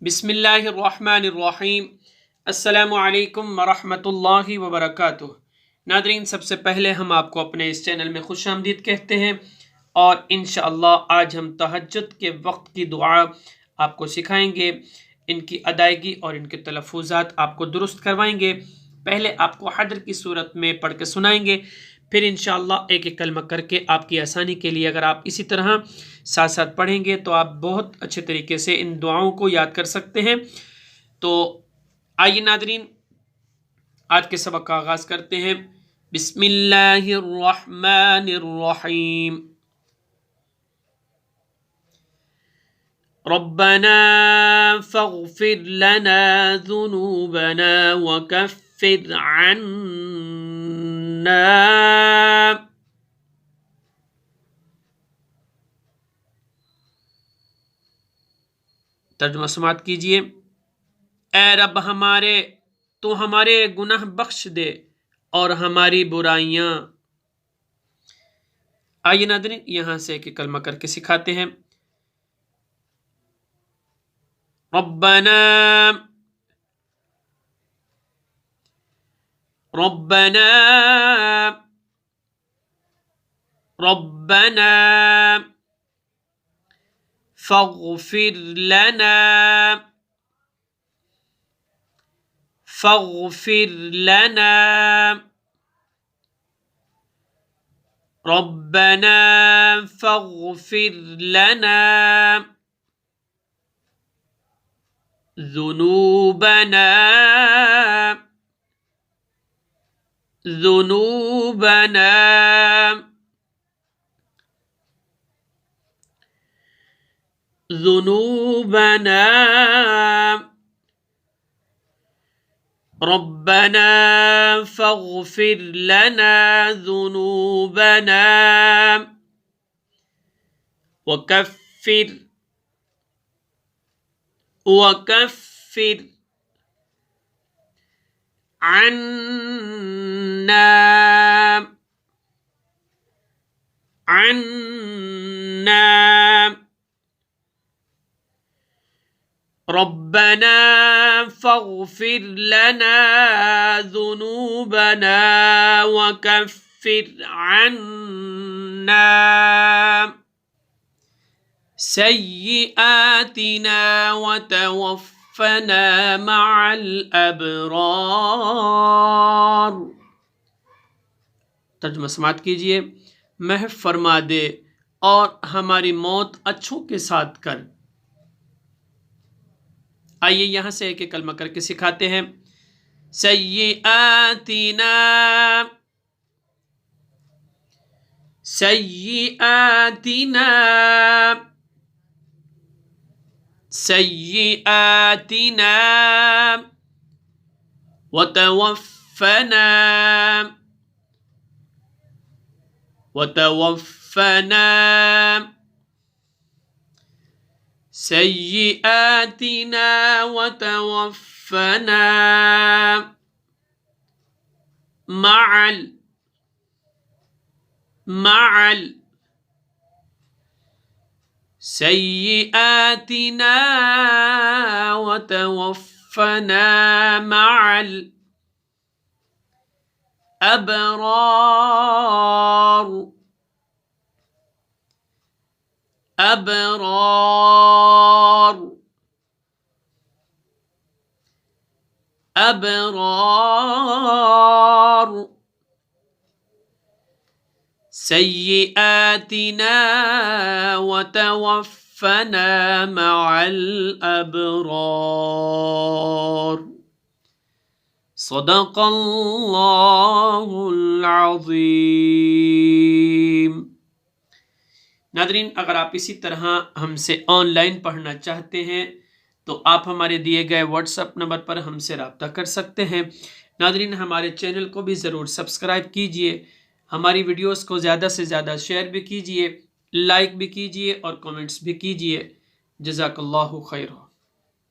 बिस्मिल्लाहिर्रहमानिर्रहीम। अस्सलामु अलैकुम वरहमतुल्लाहि वबरकातुह। नादरीन, सबसे पहले हम आपको अपने इस चैनल में खुशामदीद कहते हैं और इंशाअल्लाह आज हम तहज्जुद के वक्त की दुआ आपको सिखाएंगे, इनकी अदायगी और इनके तलफ़ुज़ात आपको दुरुस्त करवाएंगे। पहले आपको हदर की सूरत में पढ़ के सुनाएंगे, फिर इंशाअल्लाह एक एक कलमा करके आपकी आसानी के लिए अगर आप इसी तरह साथ साथ पढ़ेंगे तो आप बहुत अच्छे तरीके से इन दुआओं को याद कर सकते हैं। तो आइए नादरीन, आज के सबक का आगाज़ करते हैं। बिस्मिल्लाहिर्रहमानिर्रहीम। रब्बना फ़ग़फ़िर लना ज़ुनूबना वकफ़िर अन्ना। तर्जुमा समात कीजिए। ए रब हमारे, तो हमारे गुनाह बख्श दे और हमारी बुराइयां। आइए नादरीन, यहां से एक कलमा करके सिखाते हैं। रब्बना रब्बना रब्बना फ़ग़फ़िर लना फ़ग़फ़िर लना। रब्बना फ़ग़फ़िर लना ज़ुनूबना ज़ुनूबना ज़ुनूबना। रब्बना फ़ग़फ़िर लना ज़ुनूबना वकफ़िर अन्ना अन्ना। रब्बना फ़ग़फ़िर लना ज़ुनूबना वकफ़िर अन्ना सय्यिआतिना वतवफ़्फ़ना मअल अबरार। तर्जुमा समात कीजिए। महफ़ फरमा दे और हमारी मौत अच्छों के साथ कर। आइए यहां से एक एक कलमा करके सिखाते हैं। सय्यिआतिना सय्यिआतिना सय्यिआतिना वतवफ़्फ़ना वतवफ़्फ़ना। सय्यिआतिना वतवफ़्फ़ना मअल सय्यिआतिना वतवफ़्फ़ना मअल अबरार अबरार अबरार। सय्यिआतिना वतवफ़्फ़ना मअल अबरार। सदक़ल्लाहुल अज़ीम। नादरीन, अगर आप इसी तरह हमसे ऑनलाइन पढ़ना चाहते हैं तो आप हमारे दिए गए व्हाट्सएप नंबर पर हमसे रब्ता कर सकते हैं। नादरीन, हमारे चैनल को भी ज़रूर सब्सक्राइब कीजिए, हमारी वीडियोस को ज़्यादा से ज़्यादा शेयर भी कीजिए, लाइक भी कीजिए और कमेंट्स भी कीजिए। जज़ाकल्लाहु खैर।